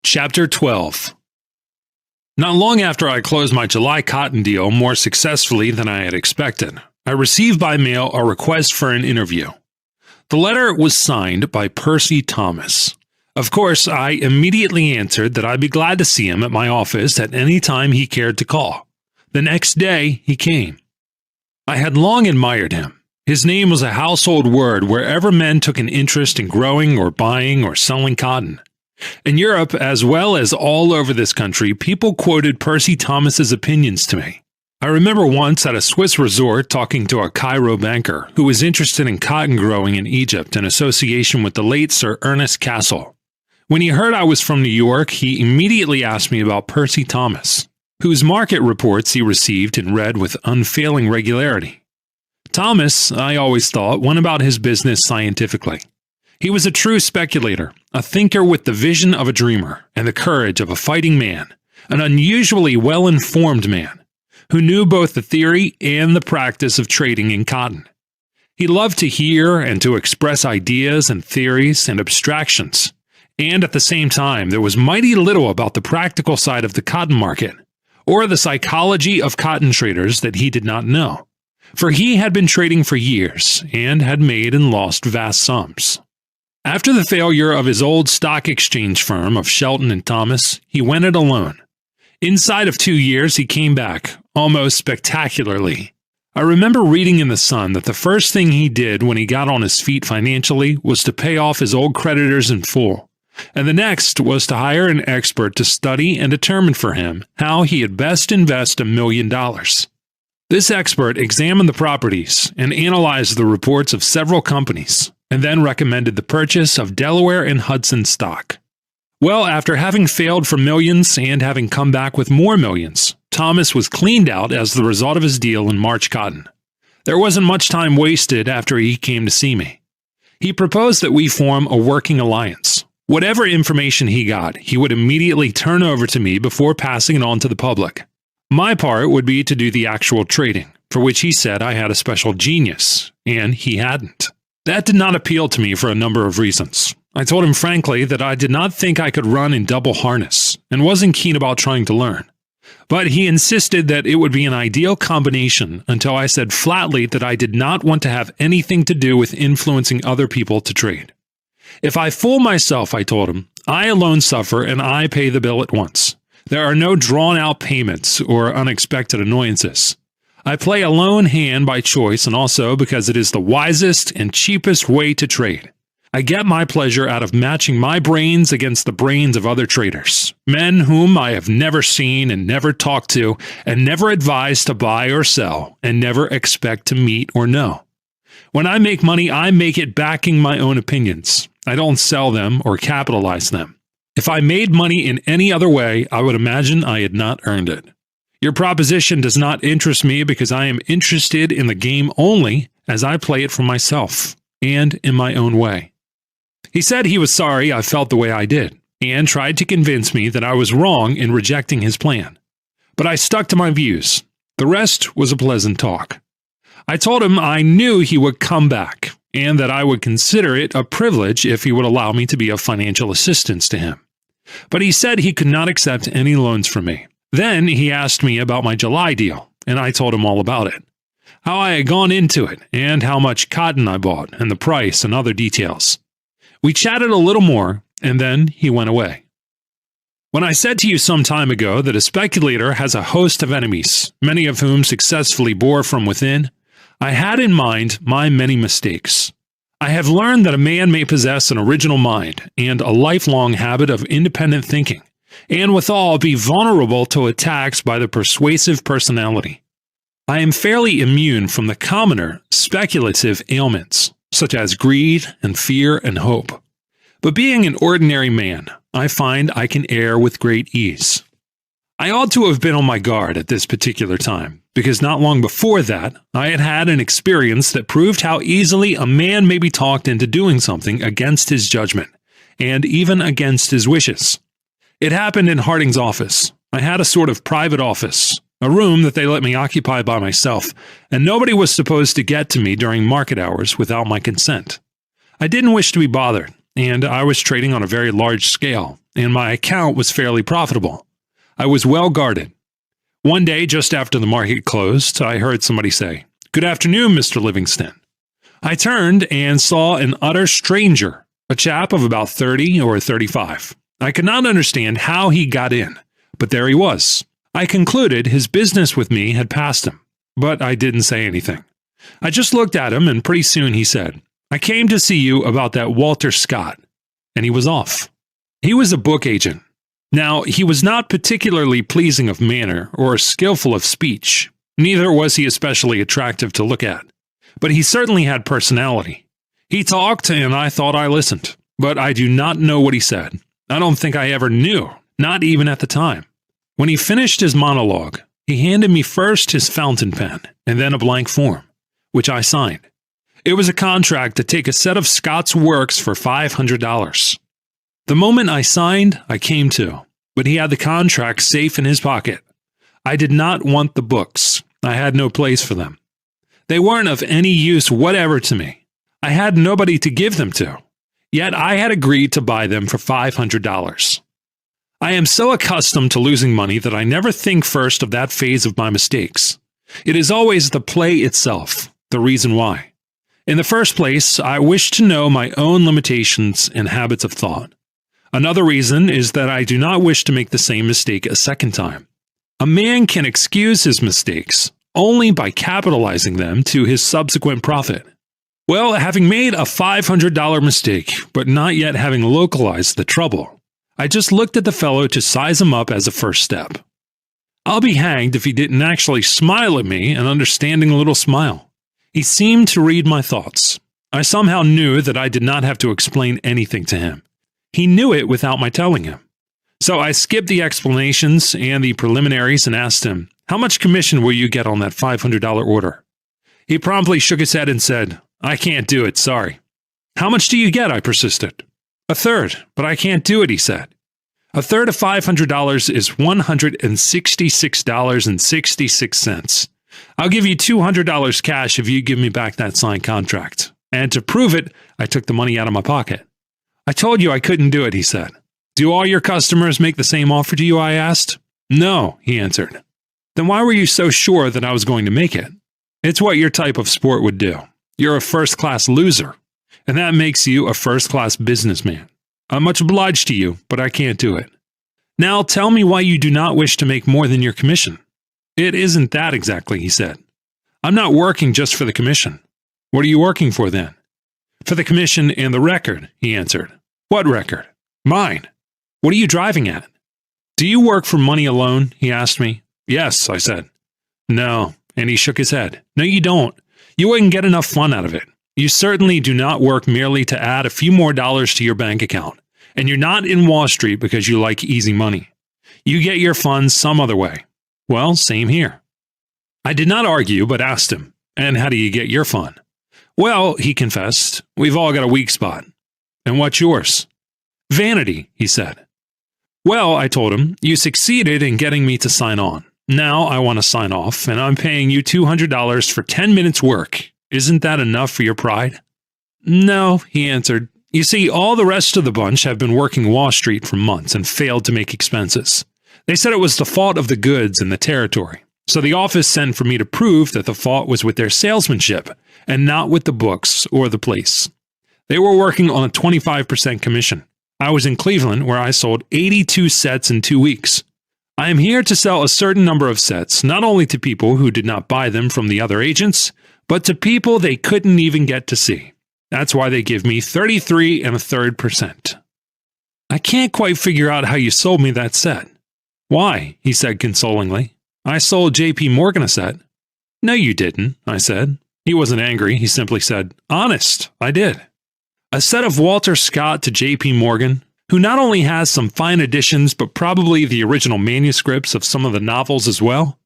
Chapter 12. Not long after I closed my July cotton deal more successfully than I had expected, I received by mail a request for an interview. The letter was signed by Percy Thomas. Of course, I immediately answered that I'd be glad to see him at my office at any time he cared to call. The next day, he came. I had long admired him. His name was a household word wherever men took an interest in growing or buying or selling cotton. In Europe, as well as all over this country, people quoted Percy Thomas's opinions to me. I remember once at a Swiss resort talking to a Cairo banker who was interested in cotton growing in Egypt in association with the late Sir Ernest Cassel. When he heard I was from New York, he immediately asked me about Percy Thomas, whose market reports he received and read with unfailing regularity. Thomas, I always thought, went about his business scientifically. He was a true speculator, a thinker with the vision of a dreamer and the courage of a fighting man, an unusually well-informed man, who knew both the theory and the practice of trading in cotton. He loved to hear and to express ideas and theories and abstractions, and at the same time there was mighty little about the practical side of the cotton market, or the psychology of cotton traders that he did not know, for he had been trading for years and had made and lost vast sums. After the failure of his old stock exchange firm of Shelton and Thomas, he went it alone. Inside of 2 years, he came back, almost spectacularly. I remember reading in The Sun that the first thing he did when he got on his feet financially was to pay off his old creditors in full, and the next was to hire an expert to study and determine for him how he had best invest $1 million. This expert examined the properties and analyzed the reports of several companies, and then recommended the purchase of Delaware and Hudson stock. Well, after having failed for millions and having come back with more millions, Thomas was cleaned out as the result of his deal in March cotton. There wasn't much time wasted after he came to see me. He proposed that we form a working alliance. Whatever information he got, he would immediately turn over to me before passing it on to the public. My part would be to do the actual trading, for which he said I had a special genius, and he hadn't. That did not appeal to me for a number of reasons. I told him frankly that I did not think I could run in double harness, and wasn't keen about trying to learn. But he insisted that it would be an ideal combination until I said flatly that I did not want to have anything to do with influencing other people to trade. If I fool myself, I told him, I alone suffer and I pay the bill at once. There are no drawn-out payments or unexpected annoyances. I play a lone hand by choice and also because it is the wisest and cheapest way to trade. I get my pleasure out of matching my brains against the brains of other traders, men whom I have never seen and never talked to and never advised to buy or sell and never expect to meet or know. When I make money, I make it backing my own opinions. I don't sell them or capitalize them. If I made money in any other way, I would imagine I had not earned it. Your proposition does not interest me because I am interested in the game only as I play it for myself and in my own way. He said he was sorry I felt the way I did and tried to convince me that I was wrong in rejecting his plan. But I stuck to my views. The rest was a pleasant talk. I told him I knew he would come back and that I would consider it a privilege if he would allow me to be of financial assistance to him. But he said he could not accept any loans from me. Then he asked me about my July deal, and I told him all about it. How I had gone into it, and how much cotton I bought, and the price, and other details. We chatted a little more, and then he went away. When I said to you some time ago that a speculator has a host of enemies, many of whom successfully bore from within, I had in mind my many mistakes. I have learned that a man may possess an original mind and a lifelong habit of independent thinking, and withal be vulnerable to attacks by the persuasive personality. I am fairly immune from the commoner speculative ailments, such as greed and fear and hope. But being an ordinary man, I find I can err with great ease. I ought to have been on my guard at this particular time, because not long before that, I had had an experience that proved how easily a man may be talked into doing something against his judgment, and even against his wishes. It happened in Harding's office. I had a sort of private office, a room that they let me occupy by myself, and nobody was supposed to get to me during market hours without my consent. I didn't wish to be bothered, and I was trading on a very large scale, and my account was fairly profitable. I was well guarded. One day, just after the market closed, I heard somebody say, "Good afternoon, Mr. Livingston." I turned and saw an utter stranger, a chap of about 30 or 35. I could not understand how he got in, but there he was. I concluded his business with me had passed him, but I didn't say anything. I just looked at him, and pretty soon he said, "I came to see you about that Walter Scott," and he was off. He was a book agent. Now, he was not particularly pleasing of manner or skillful of speech. Neither was he especially attractive to look at. But he certainly had personality. He talked, and I thought I listened. But I do not know what he said. I don't think I ever knew, not even at the time. When he finished his monologue, he handed me first his fountain pen, and then a blank form, which I signed. It was a contract to take a set of Scott's works for $500. The moment I signed, I came to, but he had the contract safe in his pocket. I did not want the books. I had no place for them. They weren't of any use whatever to me. I had nobody to give them to. Yet I had agreed to buy them for $500. I am so accustomed to losing money that I never think first of that phase of my mistakes. It is always the play itself, the reason why. In the first place, I wish to know my own limitations and habits of thought. Another reason is that I do not wish to make the same mistake a second time. A man can excuse his mistakes only by capitalizing them to his subsequent profit. Well, having made a $500 mistake, but not yet having localized the trouble, I just looked at the fellow to size him up as a first step. I'll be hanged if he didn't actually smile at me, an understanding little smile. He seemed to read my thoughts. I somehow knew that I did not have to explain anything to him. He knew it without my telling him. So I skipped the explanations and the preliminaries and asked him, "How much commission will you get on that $500 order?" He promptly shook his head and said, "I can't do it, sorry." "How much do you get?" I persisted. "A third, but I can't do it," he said. A third of $500 is $166.66. I'll give you $200 cash if you give me back that signed contract. And to prove it, I took the money out of my pocket. "I told you I couldn't do it," he said. "Do all your customers make the same offer to you?" I asked. "No," he answered. "Then why were you so sure that I was going to make it?" "It's what your type of sport would do. You're a first-class loser, and that makes you a first-class businessman. I'm much obliged to you, but I can't do it. Now tell me why you do not wish to make more than your commission." "It isn't that exactly," he said. "I'm not working just for the commission." "What are you working for then?" "For the commission and the record," he answered. "What record?" "Mine." "What are you driving at?" "Do you work for money alone?" he asked me. "Yes," I said. "No," and he shook his head. "No, you don't. You wouldn't get enough fun out of it. You certainly do not work merely to add a few more dollars to your bank account. And you're not in Wall Street because you like easy money. You get your funds some other way. Well, same here." I did not argue, but asked him, "And how do you get your fun?" "Well," he confessed, "we've all got a weak spot." "And what's yours?" "Vanity," he said. "Well," I told him, "you succeeded in getting me to sign on. Now I want to sign off, and I'm paying you $200 for 10 minutes work. Isn't that enough for your pride?" "No," he answered. "You see, all the rest of the bunch have been working Wall Street for months and failed to make expenses. They said it was the fault of the goods and the territory. So the office sent for me to prove that the fault was with their salesmanship and not with the books or the place. They were working on a 25% commission. I was in Cleveland where I sold 82 sets in 2 weeks. I am here to sell a certain number of sets, not only to people who did not buy them from the other agents, but to people they couldn't even get to see. That's why they give me 33 1/3%. "I can't quite figure out how you sold me that set." "Why?" he said consolingly. "I sold J.P. Morgan a set." "No, you didn't," I said. He wasn't angry. He simply said, "Honest, I did." A set of Walter Scott to J.P. Morgan, who not only has some fine editions, but probably the original manuscripts of some of the novels as well?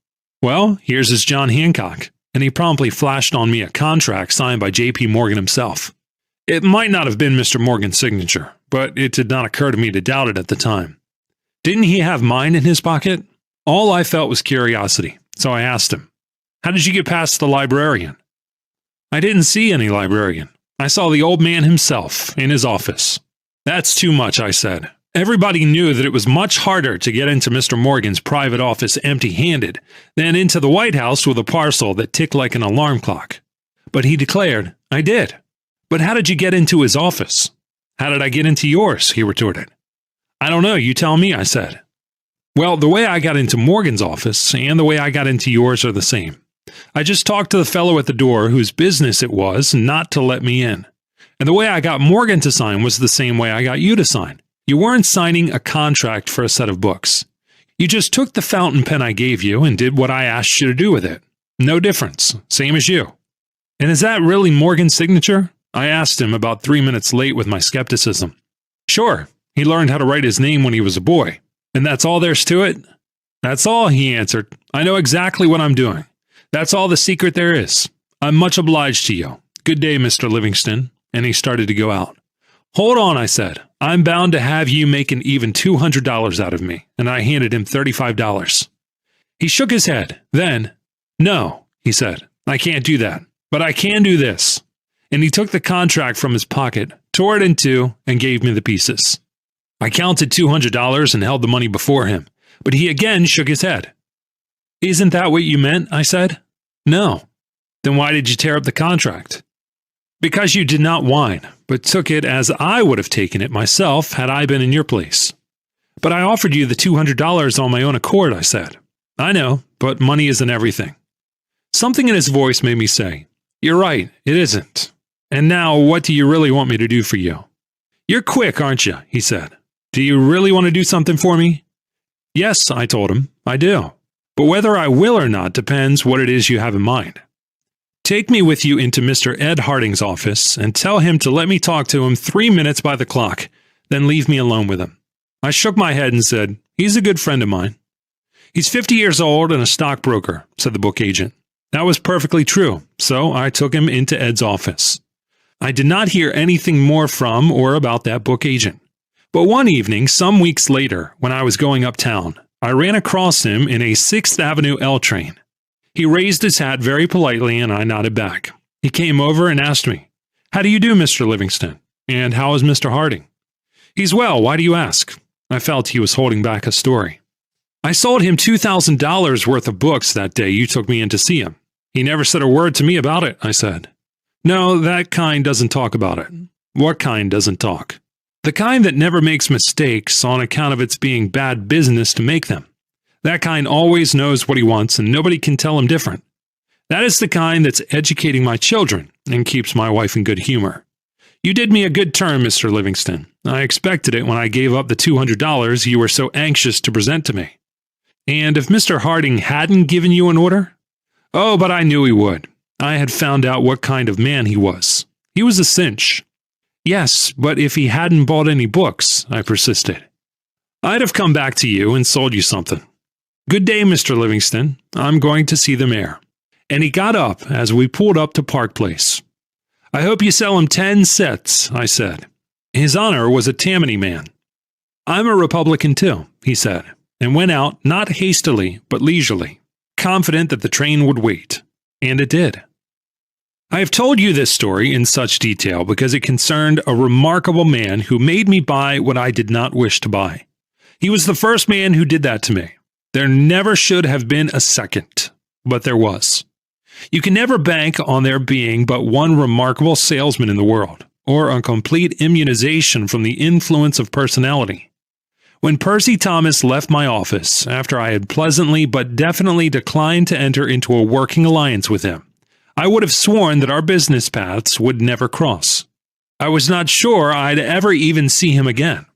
Well, here's his John Hancock, and he promptly flashed on me a contract signed by J.P. Morgan himself. It might not have been Mr. Morgan's signature, but it did not occur to me to doubt it at the time. Didn't he have mine in his pocket? All I felt was curiosity, so I asked him, "How did you get past the librarian?" "I didn't see any librarian. I saw the old man himself in his office. That's too much, I said. Everybody knew that it was much harder to get into Mr. Morgan's private office empty-handed than into the White House with a parcel that ticked like an alarm clock. But he declared, I did. But how did you get into his office? How did I get into yours? He retorted. I don't know, you tell me, I said. Well, the way I got into Morgan's office and the way I got into yours are the same. I just talked to the fellow at the door whose business it was not to let me in. And the way I got Morgan to sign was the same way I got you to sign. You weren't signing a contract for a set of books. You just took the fountain pen I gave you and did what I asked you to do with it. No difference. Same as you. And is that really Morgan's signature? I asked him about 3 minutes late with my skepticism. Sure. He learned how to write his name when he was a boy. And that's all there's to it? That's all, he answered. I know exactly what I'm doing. That's all the secret there is. I'm much obliged to you. Good day, Mr. Livingston. And he started to go out. Hold on, I said. I'm bound to have you make an even $200 out of me. And I handed him $35. He shook his head. Then, no, he said, I can't do that. But I can do this. And he took the contract from his pocket, tore it in two, and gave me the pieces. I counted $200 and held the money before him, but he again shook his head. Isn't that what you meant? I said. No. Then why did you tear up the contract? Because you did not whine, but took it as I would have taken it myself had I been in your place. But I offered you the $200 on my own accord, I said. I know, but money isn't everything. Something in his voice made me say, You're right, it isn't. And now, what do you really want me to do for you? You're quick, aren't you? He said. Do you really want to do something for me? Yes, I told him, I do. But whether I will or not depends what it is you have in mind. Take me with you into Mr. Ed Harding's office and tell him to let me talk to him 3 minutes by the clock, then leave me alone with him. I shook my head and said, He's a good friend of mine. He's 50 years old and a stockbroker, said the book agent. That was perfectly true, so I took him into Ed's office. I did not hear anything more from or about that book agent. But one evening, some weeks later, when I was going uptown, I ran across him in a 6th Avenue L train. He raised his hat very politely, and I nodded back. He came over and asked me, How do you do, Mr. Livingston? And how is Mr. Harding? He's well, why do you ask? I felt he was holding back a story. I sold him $2,000 worth of books that day you took me in to see him. He never said a word to me about it, I said. No, that kind doesn't talk about it. What kind doesn't talk? The kind that never makes mistakes on account of its being bad business to make them. That kind always knows what he wants and nobody can tell him different. That is the kind that's educating my children and keeps my wife in good humor. You did me a good turn, Mr. Livingston. I expected it when I gave up the $200 you were so anxious to present to me. And if Mr. Harding hadn't given you an order? Oh, but I knew he would. I had found out what kind of man he was. He was a cinch. Yes, but if he hadn't bought any books, I persisted. I'd have come back to you and sold you something. Good day, Mr. Livingston. I'm going to see the mayor. And he got up as we pulled up to Park Place. I hope you sell him 10 sets, I said. His Honor was a Tammany man. I'm a Republican too, he said, and went out not hastily but leisurely, confident that the train would wait. And it did. I have told you this story in such detail because it concerned a remarkable man who made me buy what I did not wish to buy. He was the first man who did that to me. There never should have been a second, but there was. You can never bank on there being but one remarkable salesman in the world, or a complete immunization from the influence of personality. When Percy Thomas left my office after I had pleasantly but definitely declined to enter into a working alliance with him, I would have sworn that our business paths would never cross. I was not sure I'd ever even see him again.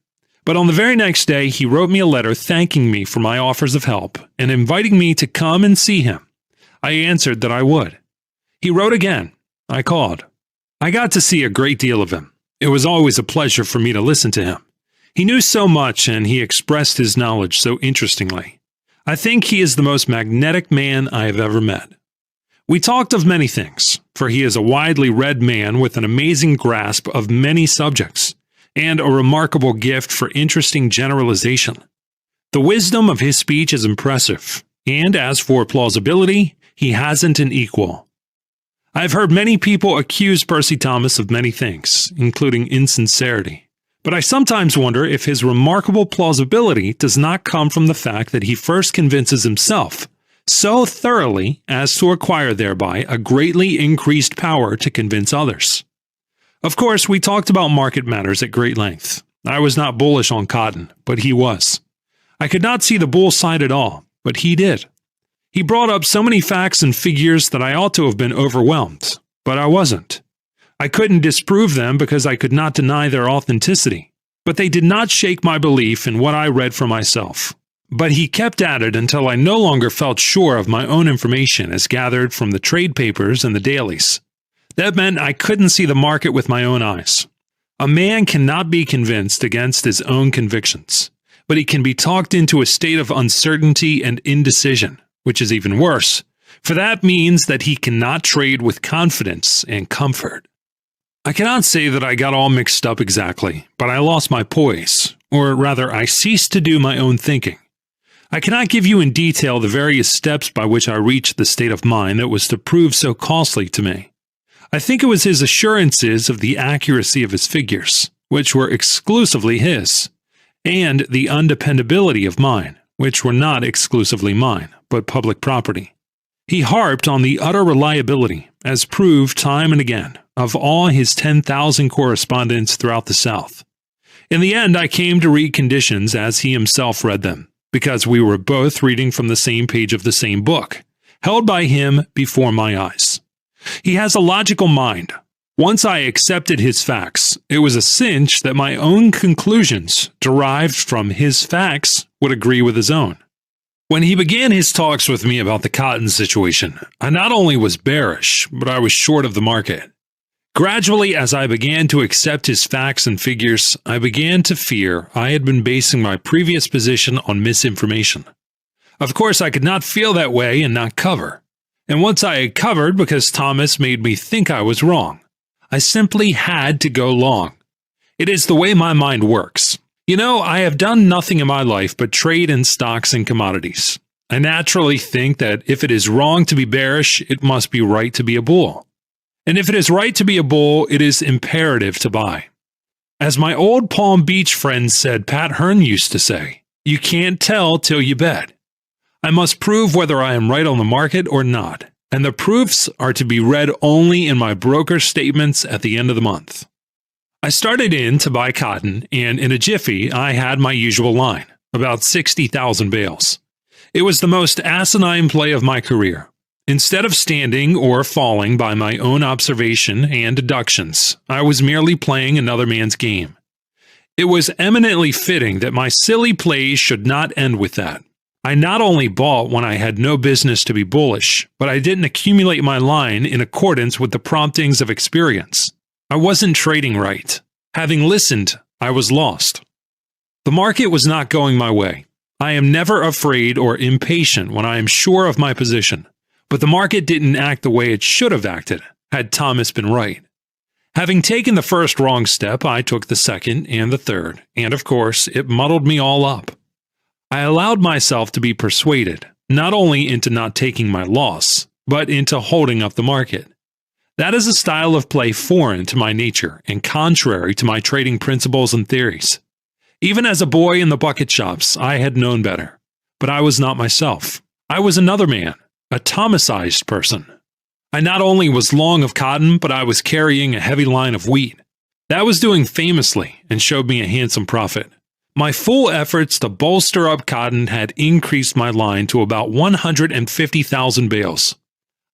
But on the very next day, he wrote me a letter thanking me for my offers of help and inviting me to come and see him. I answered that I would. He wrote again. I called. I got to see a great deal of him. It was always a pleasure for me to listen to him. He knew so much and he expressed his knowledge so interestingly. I think he is the most magnetic man I have ever met. We talked of many things, for he is a widely read man with an amazing grasp of many subjects, and a remarkable gift for interesting generalization. The wisdom of his speech is impressive, and as for plausibility, he hasn't an equal. I have heard many people accuse Percy Thomas of many things, including insincerity, But I sometimes wonder if his remarkable plausibility does not come from the fact that he first convinces himself so thoroughly as to acquire thereby a greatly increased power to convince others. Of course, we talked about market matters at great length. I was not bullish on cotton, but he was. I could not see the bull side at all, but he did. He brought up so many facts and figures that I ought to have been overwhelmed, but I wasn't. I couldn't disprove them because I could not deny their authenticity, but they did not shake my belief in what I read for myself. But he kept at it until I no longer felt sure of my own information as gathered from the trade papers and the dailies. That meant I couldn't see the market with my own eyes. A man cannot be convinced against his own convictions, but he can be talked into a state of uncertainty and indecision, which is even worse, for that means that he cannot trade with confidence and comfort. I cannot say that I got all mixed up exactly, but I lost my poise, or rather I ceased to do my own thinking. I cannot give you in detail the various steps by which I reached the state of mind that was to prove so costly to me. I think it was his assurances of the accuracy of his figures, which were exclusively his, and the undependability of mine, which were not exclusively mine, but public property. He harped on the utter reliability, as proved time and again, of all his 10,000 correspondents throughout the South. In the end, I came to read conditions as he himself read them, because we were both reading from the same page of the same book, held by him before my eyes. He has a logical mind. Once I accepted his facts, it was a cinch that my own conclusions, derived from his facts, would agree with his own. When he began his talks with me about the cotton situation, I not only was bearish, but I was short of the market. Gradually, as I began to accept his facts and figures, I began to fear I had been basing my previous position on misinformation. Of course, I could not feel that way and not cover. And once I had covered because Thomas made me think I was wrong, I simply had to go long. It is the way my mind works. You know, I have done nothing in my life but trade in stocks and commodities. I naturally think that if it is wrong to be bearish, it must be right to be a bull. And if it is right to be a bull, it is imperative to buy. As my old Palm Beach friend said, Pat Hearn used to say, you can't tell till you bet. I must prove whether I am right on the market or not, and the proofs are to be read only in my broker's statements at the end of the month. I started in to buy cotton, and in a jiffy, I had my usual line, about 60,000 bales. It was the most asinine play of my career. Instead of standing or falling by my own observation and deductions, I was merely playing another man's game. It was eminently fitting that my silly plays should not end with that. I not only bought when I had no business to be bullish, but I didn't accumulate my line in accordance with the promptings of experience. I wasn't trading right. Having listened, I was lost. The market was not going my way. I am never afraid or impatient when I am sure of my position, but the market didn't act the way it should have acted, had Thomas been right. Having taken the first wrong step, I took the second and the third, and of course, it muddled me all up. I allowed myself to be persuaded, not only into not taking my loss, but into holding up the market. That is a style of play foreign to my nature and contrary to my trading principles and theories. Even as a boy in the bucket shops, I had known better. But I was not myself. I was another man, a Thomasized person. I not only was long of cotton, but I was carrying a heavy line of wheat. That was doing famously and showed me a handsome profit. My full efforts to bolster up cotton had increased my line to about 150,000 bales.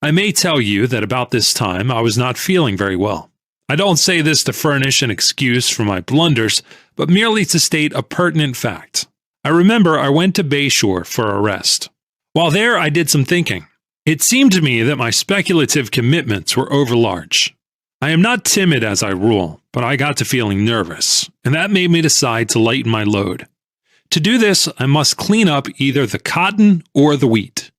I may tell you that about this time I was not feeling very well. I don't say this to furnish an excuse for my blunders, but merely to state a pertinent fact. I remember I went to Bayshore for a rest. While there, I did some thinking. It seemed to me that my speculative commitments were overlarge. I am not timid as I rule, but I got to feeling nervous, and that made me decide to lighten my load. To do this, I must clean up either the cotton or the wheat.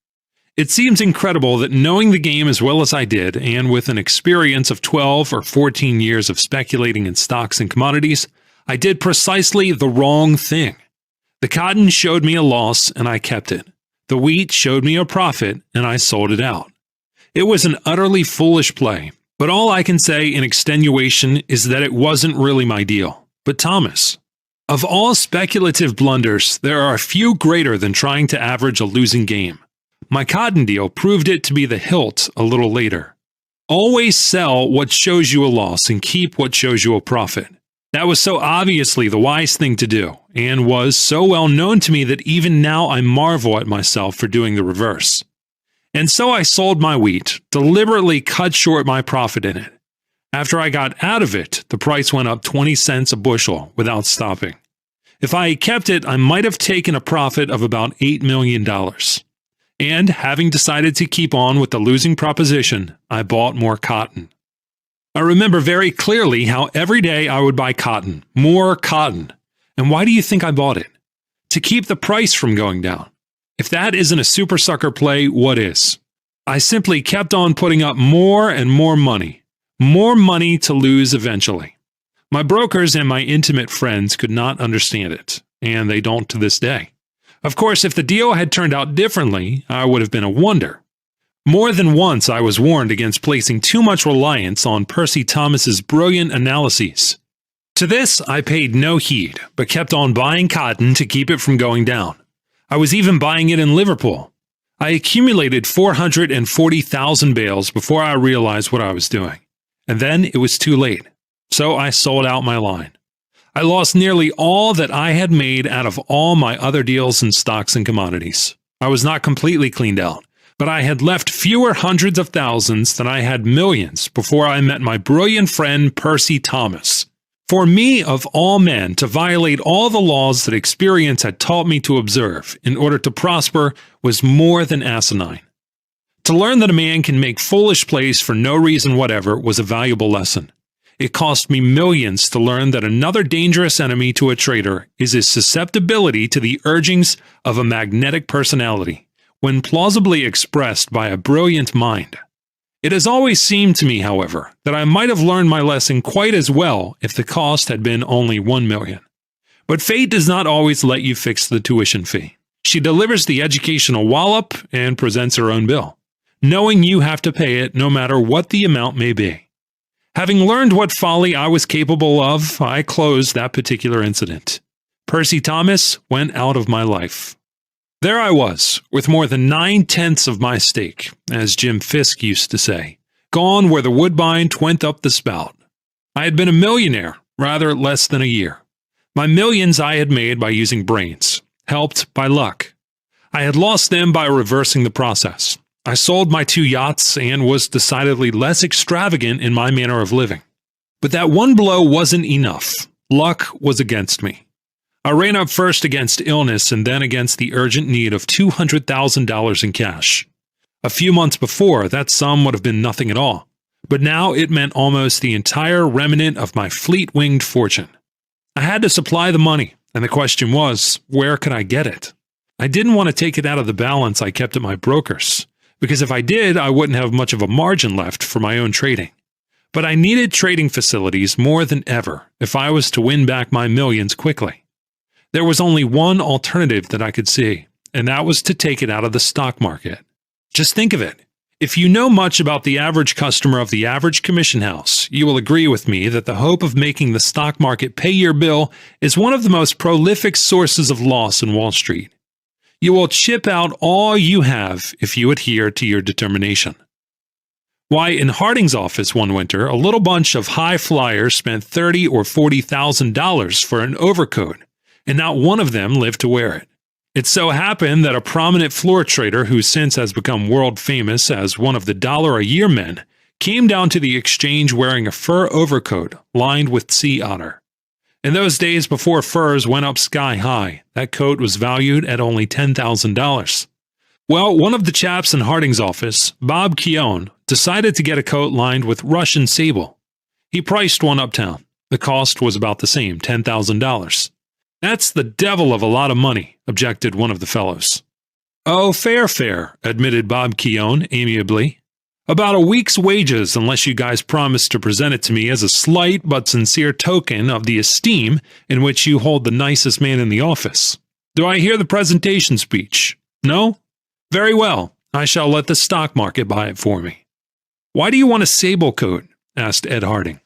It seems incredible that knowing the game as well as I did, and with an experience of 12 or 14 years of speculating in stocks and commodities, I did precisely the wrong thing. The cotton showed me a loss, and I kept it. The wheat showed me a profit, and I sold it out. It was an utterly foolish play, but all I can say in extenuation is that it wasn't really my deal, but Thomas. Of all speculative blunders, there are few greater than trying to average a losing game. My cotton deal proved it to be the hilt a little later. Always sell what shows you a loss and keep what shows you a profit. That was so obviously the wise thing to do, and was so well known to me that even now I marvel at myself for doing the reverse. And so I sold my wheat, deliberately cut short my profit in it. After I got out of it, the price went up 20 cents a bushel without stopping. If I had kept it, I might have taken a profit of about $8 million. And having decided to keep on with the losing proposition, I bought more cotton. I remember very clearly how every day I would buy cotton, more cotton. And why do you think I bought it? To keep the price from going down. If that isn't a super sucker play, what is? I simply kept on putting up more and more money to lose eventually. My brokers and my intimate friends could not understand it, and they don't to this day. Of course, if the deal had turned out differently, I would have been a wonder. More than once I was warned against placing too much reliance on Percy Thomas's brilliant analyses. To this, I paid no heed, but kept on buying cotton to keep it from going down. I was even buying it in Liverpool. I accumulated 440,000 bales before I realized what I was doing. And then it was too late, so I sold out my line. I lost nearly all that I had made out of all my other deals in stocks and commodities. I was not completely cleaned out, but I had left fewer hundreds of thousands than I had millions before I met my brilliant friend Percy Thomas. For me, of all men, to violate all the laws that experience had taught me to observe in order to prosper was more than asinine. To learn that a man can make foolish plays for no reason whatever was a valuable lesson. It cost me millions to learn that another dangerous enemy to a trader is his susceptibility to the urgings of a magnetic personality, when plausibly expressed by a brilliant mind. It has always seemed to me, however, that I might have learned my lesson quite as well if the cost had been only $1 million. But fate does not always let you fix the tuition fee. She delivers the educational wallop and presents her own bill, knowing you have to pay it no matter what the amount may be. Having learned what folly I was capable of, I closed that particular incident. Percy Thomas went out of my life. There I was, with more than 9/10 of my stake, as Jim Fisk used to say, gone where the woodbine twent up the spout. I had been a millionaire, rather less than a year. My millions I had made by using brains, helped by luck. I had lost them by reversing the process. I sold my 2 yachts and was decidedly less extravagant in my manner of living. But that one blow wasn't enough. Luck was against me. I ran up first against illness and then against the urgent need of $200,000 in cash. A few months before, that sum would have been nothing at all, but now it meant almost the entire remnant of my fleet-winged fortune. I had to supply the money, and the question was, where could I get it? I didn't want to take it out of the balance I kept at my broker's, because if I did, I wouldn't have much of a margin left for my own trading. But I needed trading facilities more than ever if I was to win back my millions quickly. There was only one alternative that I could see, and that was to take it out of the stock market. Just think of it. If you know much about the average customer of the average commission house, you will agree with me that the hope of making the stock market pay your bill is one of the most prolific sources of loss in Wall Street. You will chip out all you have if you adhere to your determination. Why, in Harding's office one winter, a little bunch of high flyers spent $30,000 or $40,000 for an overcoat, and not one of them lived to wear it. It so happened that a prominent floor trader who since has become world famous as one of the $1-a-year men came down to the exchange wearing a fur overcoat lined with sea otter. In those days before furs went up sky high, that coat was valued at only $10,000. Well, one of the chaps in Harding's office, Bob Keown, decided to get a coat lined with Russian sable. He priced one uptown. The cost was about the same, $10,000. That's the devil of a lot of money, objected one of the fellows. Oh, fair, admitted Bob Keown amiably. About a week's wages unless you guys promise to present it to me as a slight but sincere token of the esteem in which you hold the nicest man in the office. Do I hear the presentation speech? No? Very well, I shall let the stock market buy it for me. Why do you want a sable coat? Asked Ed Harding.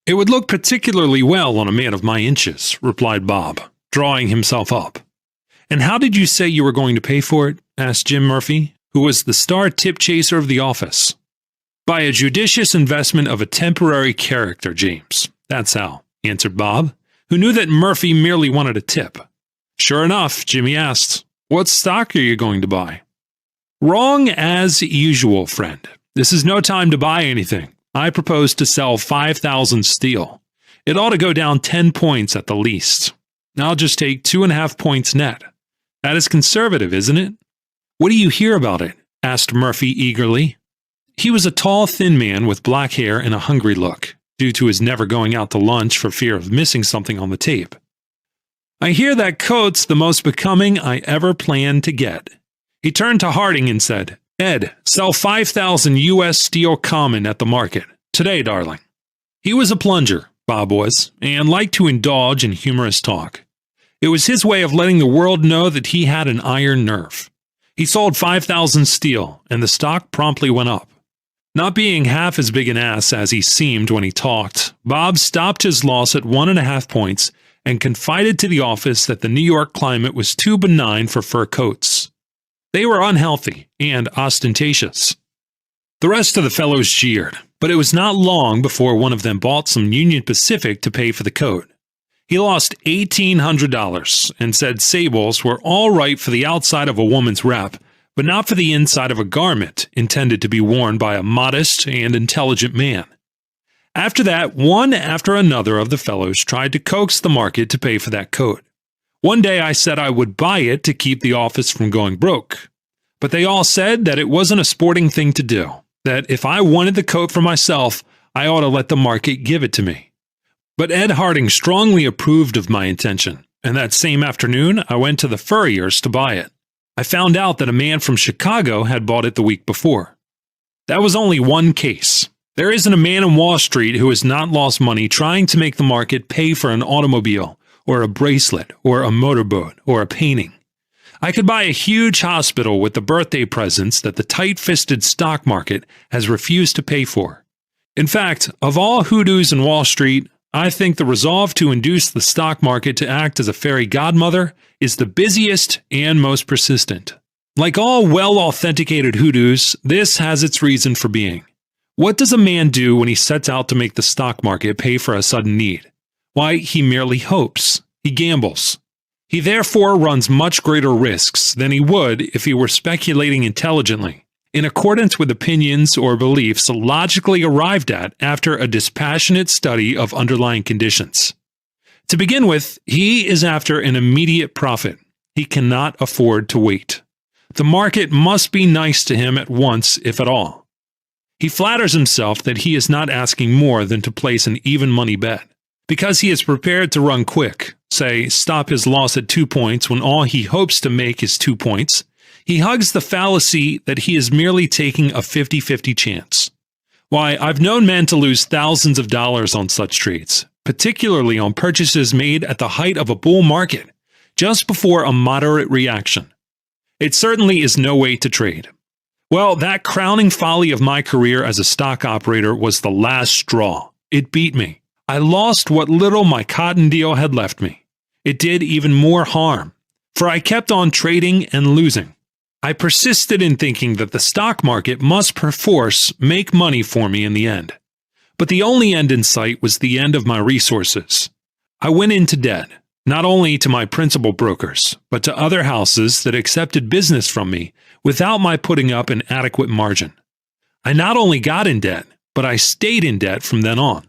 It would look particularly well on a man of my inches, replied Bob, drawing himself up. And how did you say you were going to pay for it? Asked Jim Murphy, who was the star tip chaser of the office. By a judicious investment of a temporary character, James. That's how, answered Bob, who knew that Murphy merely wanted a tip. Sure enough, Jimmy asked, what stock are you going to buy? Wrong as usual, friend. This is no time to buy anything. I propose to sell 5,000 steel. It ought to go down 10 points at the least. I'll just take 2.5 points net. That is conservative, isn't it? What do you hear about it? Asked Murphy eagerly. He was a tall, thin man with black hair and a hungry look, due to his never going out to lunch for fear of missing something on the tape. I hear that coat's the most becoming I ever planned to get. He turned to Harding and said, Ed, sell 5,000 U.S. steel common at the market. Today, darling. He was a plunger, Bob was, and liked to indulge in humorous talk. It was his way of letting the world know that he had an iron nerve. He sold 5,000 steel, and the stock promptly went up. Not being half as big an ass as he seemed when he talked, Bob stopped his loss at 1.5 points and confided to the office that the New York climate was too benign for fur coats. They were unhealthy and ostentatious. The rest of the fellows jeered, but it was not long before one of them bought some Union Pacific to pay for the coat. He lost $1,800 and said sables were all right for the outside of a woman's wrap, but not for the inside of a garment intended to be worn by a modest and intelligent man. After that, one after another of the fellows tried to coax the market to pay for that coat. One day I said I would buy it to keep the office from going broke, but they all said that it wasn't a sporting thing to do, that if I wanted the coat for myself, I ought to let the market give it to me. But Ed Harding strongly approved of my intention, and that same afternoon I went to the furrier's to buy it. I found out that a man from Chicago had bought it the week before. That was only one case. There isn't a man in Wall Street who has not lost money trying to make the market pay for an automobile, or a bracelet, or a motorboat, or a painting. I could buy a huge hospital with the birthday presents that the tight-fisted stock market has refused to pay for. In fact, of all hoodoos in Wall Street, I think the resolve to induce the stock market to act as a fairy godmother is the busiest and most persistent. Like all well-authenticated hoodoos, this has its reason for being. What does a man do when he sets out to make the stock market pay for a sudden need? Why, he merely hopes. He gambles. He therefore runs much greater risks than he would if he were speculating intelligently, in accordance with opinions or beliefs logically arrived at after a dispassionate study of underlying conditions. To begin with, he is after an immediate profit. He cannot afford to wait. The market must be nice to him at once, if at all. He flatters himself that he is not asking more than to place an even money bet. Because he is prepared to run quick, say, stop his loss at 2 points when all he hopes to make is 2 points, he hugs the fallacy that he is merely taking a 50-50 chance. Why, I've known men to lose thousands of dollars on such trades, particularly on purchases made at the height of a bull market, just before a moderate reaction. It certainly is no way to trade. Well, that crowning folly of my career as a stock operator was the last straw. It beat me. I lost what little my cotton deal had left me. It did even more harm, for I kept on trading and losing. I persisted in thinking that the stock market must perforce make money for me in the end. But the only end in sight was the end of my resources. I went into debt, not only to my principal brokers, but to other houses that accepted business from me without my putting up an adequate margin. I not only got in debt, but I stayed in debt from then on.